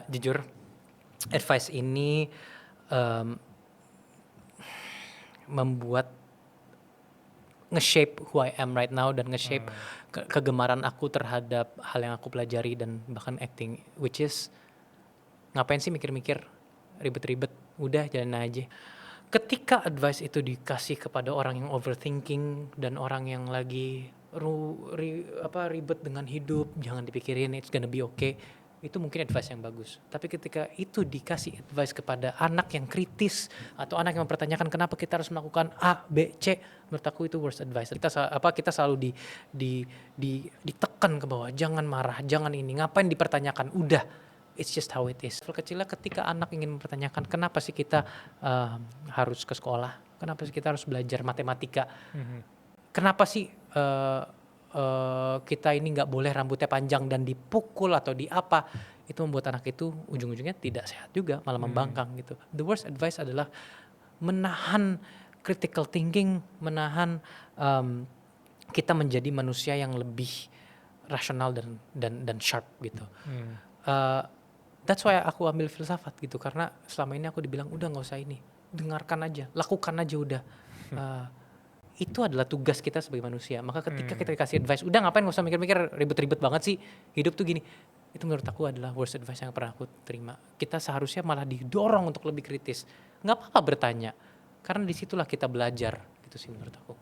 jujur advice ini membuat nge-shape who I am right now dan nge-shape kegemaran aku terhadap hal yang aku pelajari dan bahkan acting, which is ngapain sih mikir-mikir ribet-ribet, udah jalan aja. Ketika advice itu dikasih kepada orang yang overthinking dan orang yang lagi ribet dengan hidup, jangan dipikirin, it's gonna be okay, itu mungkin advice yang bagus. Tapi ketika itu dikasih advice kepada anak yang kritis atau anak yang mempertanyakan kenapa kita harus melakukan A, B, C, menurut aku itu worst advice. Kita selalu ditekan ke bawah, jangan marah, jangan ini, ngapain dipertanyakan, udah, it's just how it is. Kecilnya ketika anak ingin mempertanyakan kenapa sih kita harus ke sekolah, kenapa sih kita harus belajar matematika, kenapa sih kita ini nggak boleh rambutnya panjang dan dipukul atau di apa, itu membuat anak itu ujung-ujungnya tidak sehat juga, malah membangkang gitu. The worst advice adalah menahan critical thinking, menahan kita menjadi manusia yang lebih rasional dan sharp gitu. That's why aku ambil filsafat gitu, karena selama ini aku dibilang udah nggak usah ini, dengarkan aja, lakukan aja udah. Itu adalah tugas kita sebagai manusia. Maka ketika kita dikasih advice, udah ngapain, nggak usah mikir-mikir ribet-ribet banget sih, hidup tuh gini, itu menurut aku adalah worst advice yang pernah aku terima. Kita seharusnya malah didorong untuk lebih kritis. Nggak apa-apa bertanya, karena disitulah kita belajar gitu sih menurut aku.